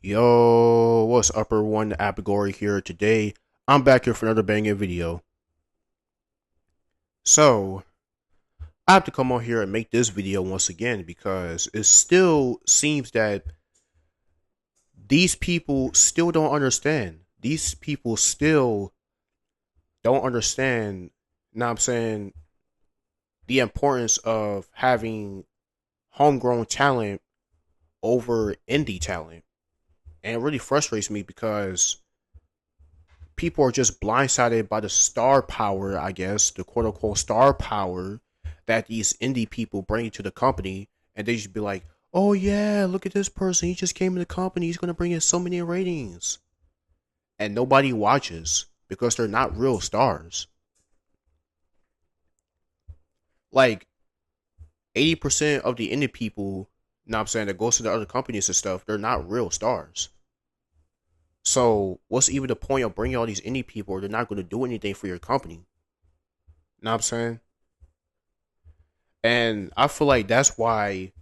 Yo, what's upper one Abigory here today? I'm back here for another banging video. So, I have to come on here and make this video once again because it still seems that these people still don't understand. These people still don't understand, now I'm saying, the importance of having homegrown talent over indie talent. And it really frustrates me because people are just blindsided by the star power, I guess, the quote unquote star power that these indie people bring to the company. And they just be like, oh, yeah, look at this person. He just came in the company. He's going to bring in so many ratings. And nobody watches because they're not real stars. Like 80% of the indie people, you know what I'm saying, that goes to the other companies and stuff, they're not real stars. So what's even the point of bringing all these indie people or they're not going to do anything for your company? You know what I'm saying? And I feel like that's why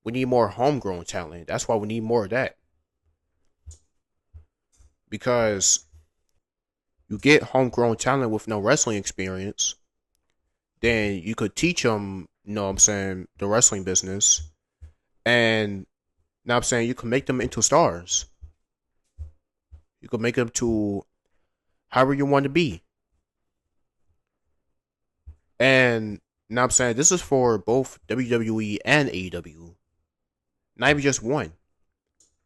we need more homegrown talent. That's why we need more of that. Because you get homegrown talent with no wrestling experience, then you could teach them, you know what I'm saying, the wrestling business. And now I'm saying you can make them into stars. You can make them to however you want to be. And now I'm saying this is for both WWE and AEW. Not even just one.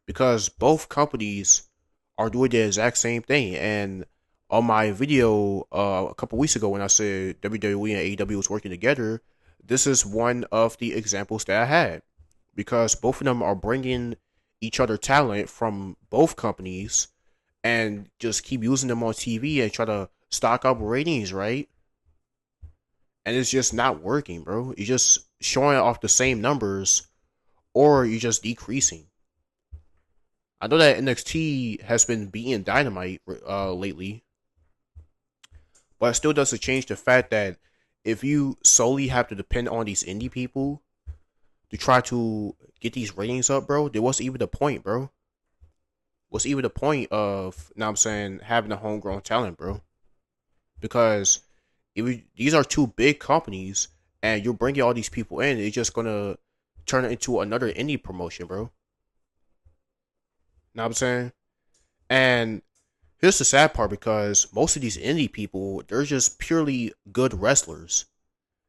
Because both companies are doing the exact same thing. And on my video a couple weeks ago when I said WWE and AEW was working together, this is one of the examples that I had because both of them are bringing each other talent from both companies and just keep using them on TV and try to stock up ratings, right? And it's just not working, bro. You're just showing off the same numbers or you're just decreasing. I know that NXT has been beating Dynamite lately, but it still doesn't change the fact that if you solely have to depend on these indie people to try to get these ratings up, bro, then what's even the point, bro? What's even the point of, now I'm saying, having a homegrown talent, bro? Because these are two big companies and you're bringing all these people in, it's just going to turn it into another indie promotion, bro. Know what I'm saying? And here's the sad part because most of these indie people, they're just purely good wrestlers.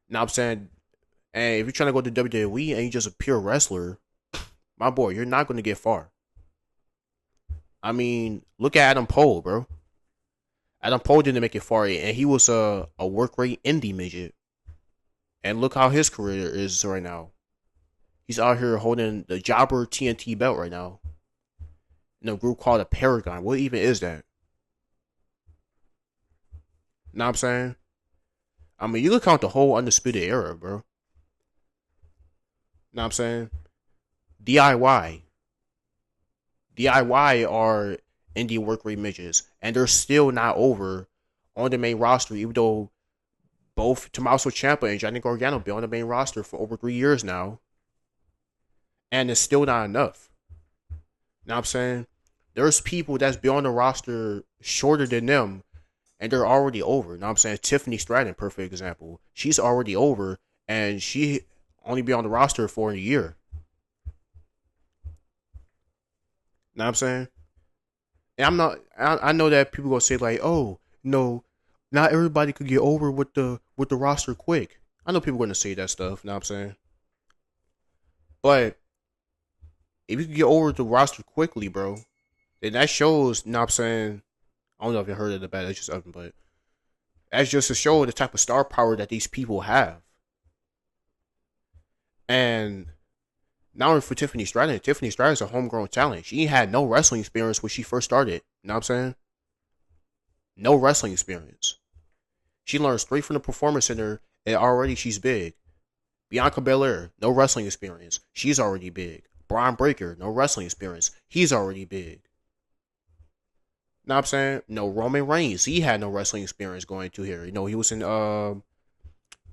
Know what I'm saying? And if you're trying to go to WWE and you're just a pure wrestler, my boy, you're not going to get far. I mean, look at Adam Cole, bro. Adam Cole didn't make it far, and he was a work rate indie midget. And look how his career is right now. He's out here holding the Jobber TNT belt right now in a group called a Paragon. What even is that? Know what I'm saying? I mean, you could count the whole Undisputed Era, bro. Know what I'm saying? DIY. DIY are indie work rate midgets, and they're still not over on the main roster, even though both Tommaso Ciampa and Johnny Gargano been on the main roster for over 3 years now, and it's still not enough. Know what I'm saying? There's people that's been on the roster shorter than them, and they're already over. Know what I'm saying? Tiffany Stratton, perfect example. She's already over, and she only be on the roster for a year. Know what I'm saying? And I'm not. I know that people gonna say like, "Oh, no, not everybody could get over with the roster quick." I know people gonna say that stuff. Know what I'm saying? But if you can get over the roster quickly, bro, then that shows. Know what I'm saying? I don't know if you heard of the bad. It's just up, but that's just to show the type of star power that these people have. And not only for Tiffany Stratton's a homegrown talent. She had no wrestling experience when she first started. You know what I'm saying? No wrestling experience. She learned straight from the performance center and already she's big. Bianca Belair, no wrestling experience. She's already big. Braun Breaker, no wrestling experience. He's already big. Know what I'm saying? No, Roman Reigns, he had no wrestling experience going to here. You know, he was in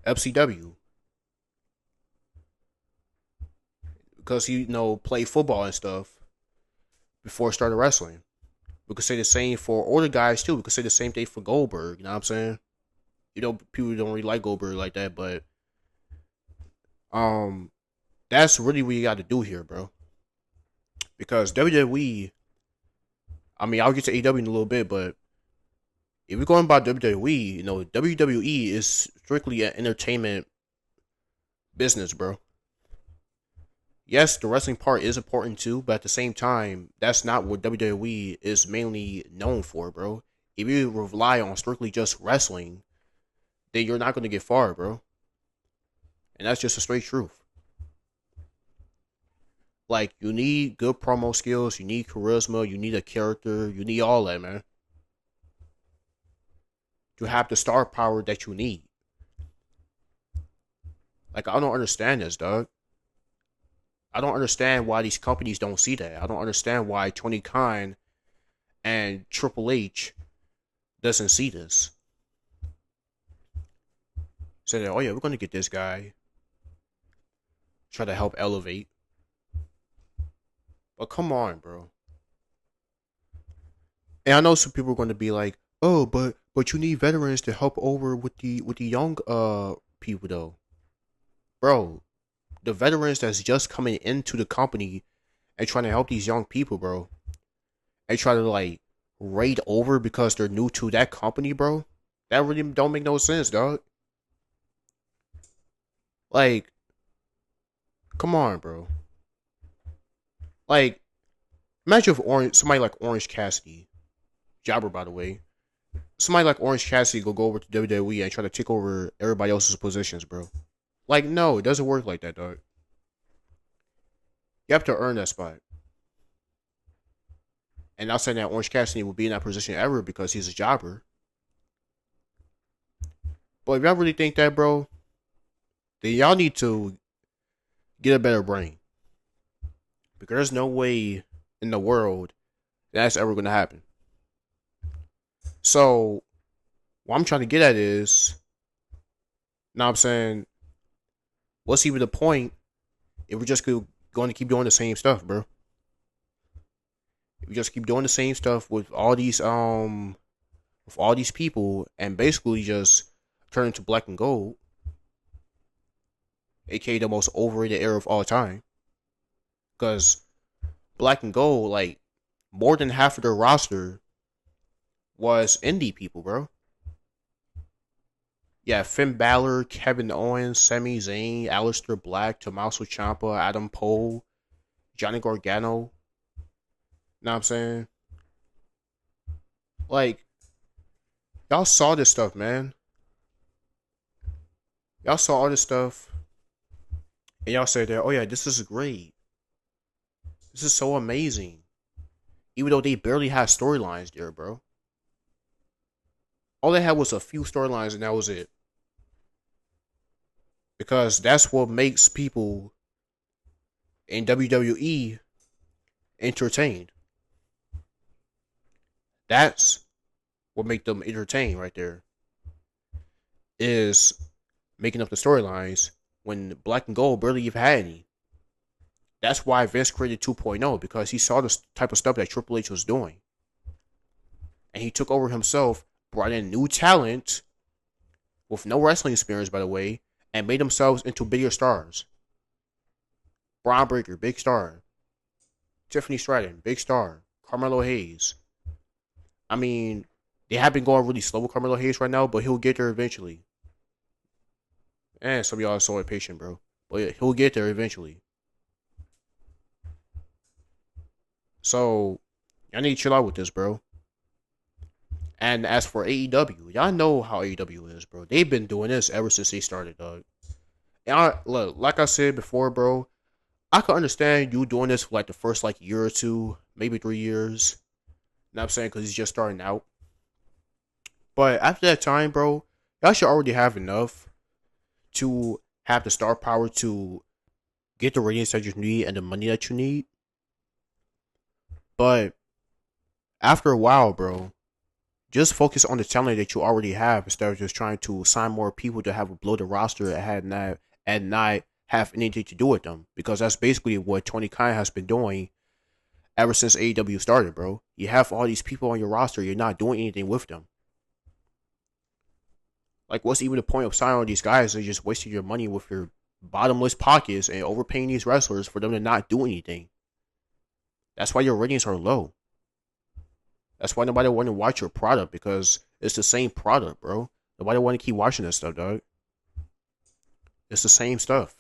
FCW because he, you know, played football and stuff. before I started wrestling. We could say the same for older guys too. We could say the same thing for Goldberg. You know what I'm saying? You know, people don't really like Goldberg like that, but um, that's really what you got to do here, bro. Because WWE, I mean, I'll get to AEW in a little bit, but if we're going about WWE, you know, WWE is strictly an entertainment business, bro. Yes, the wrestling part is important too, but at the same time, that's not what WWE is mainly known for, bro. If you rely on strictly just wrestling, then you're not going to get far, bro. And that's just a straight truth. Like, you need good promo skills, you need charisma, you need a character, you need all that, man. You have the star power that you need. Like, I don't understand this, dog. I don't understand why these companies don't see that. I don't understand why Tony Khan and Triple H doesn't see this. Say that, oh yeah, we're gonna get this guy. Try to help elevate. But come on, bro. And I know some people are gonna be like, oh, but you need veterans to help over with the young people though. Bro, the veterans that's just coming into the company and trying to help these young people, bro. And try to like raid over because they're new to that company, bro. That really don't make no sense, dog. Like, come on, bro. Like, imagine if somebody like Orange Cassidy, jobber by the way, somebody like Orange Cassidy go over to WWE and try to take over everybody else's positions, bro. Like, no, it doesn't work like that, dog. You have to earn that spot. And not saying that Orange Cassidy will be in that position ever because he's a jobber. But if y'all really think that, bro, then y'all need to get a better brain. Because there's no way in the world that's ever going to happen. So, what I'm trying to get at is, now I'm saying, what's even the point if we're just going to keep doing the same stuff, bro? If we just keep doing the same stuff with all these people and basically just turn into black and gold, aka the most overrated era of all time. Because black and gold, like, more than half of their roster was indie people, bro. Yeah, Finn Balor, Kevin Owens, Sami Zayn, Aleister Black, Tommaso Ciampa, Adam Cole, Johnny Gargano. Know what I'm saying? Like, y'all saw this stuff, man. Y'all saw all this stuff, and y'all said that, oh yeah, this is great. This is so amazing. Even though they barely had storylines there, bro. All they had was a few storylines, and that was it. Because that's what makes people in WWE entertained. That's what make them entertained right there. Is making up the storylines when Black and Gold barely even had any. That's why Vince created 2.0 because he saw the type of stuff that Triple H was doing. And he took over himself, brought in new talent with no wrestling experience, by the way, and made themselves into bigger stars. Braun Breaker, big star. Tiffany Stratton, big star. Carmelo Hayes. I mean, they have been going really slow with Carmelo Hayes right now, but he'll get there eventually. And some of y'all are so impatient, bro. But he'll get there eventually. So, I need to chill out with this, bro. And as for AEW, y'all know how AEW is, bro. They've been doing this ever since they started, dog. And look, like I said before, bro, I can understand you doing this for like the first like year or two, maybe 3 years. You know what I'm saying? Because he's just starting out. But after that time, bro, y'all should already have enough to have the star power to get the ratings that you need and the money that you need. But after a while, bro, just focus on the talent that you already have instead of just trying to sign more people to have a bloated roster and not have anything to do with them. Because that's basically what Tony Khan has been doing ever since AEW started, bro. You have all these people on your roster, you're not doing anything with them. Like, what's even the point of signing all these guys? They're just wasting your money with your bottomless pockets and overpaying these wrestlers for them to not do anything. That's why your ratings are low. That's why nobody want to watch your product, because it's the same product, bro. Nobody want to keep watching this stuff, dog. It's the same stuff.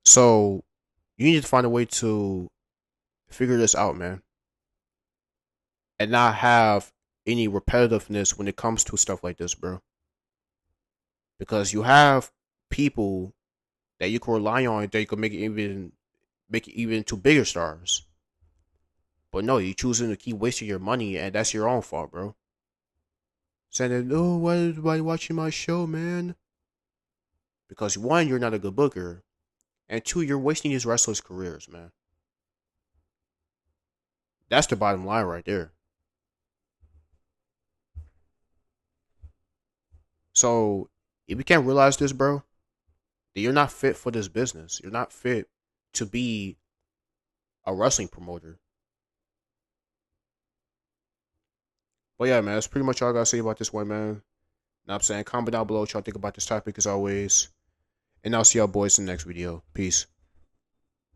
So you need to find a way to figure this out, man, and not have any repetitiveness when it comes to stuff like this, bro. Because you have people that you can rely on that you can make it even to bigger stars. But no, you choosing to keep wasting your money, and that's your own fault, bro. Saying, "Oh, why is everybody watching my show, man?" Because one, you're not a good booker, and two, you're wasting these wrestlers' careers, man. That's the bottom line right there. So if you can't realize this, bro, then you're not fit for this business. You're not fit to be a wrestling promoter. But yeah, man, that's pretty much all I gotta say about this one, man. Now I'm saying, comment down below what y'all think about this topic as always. And I'll see y'all boys in the next video. Peace.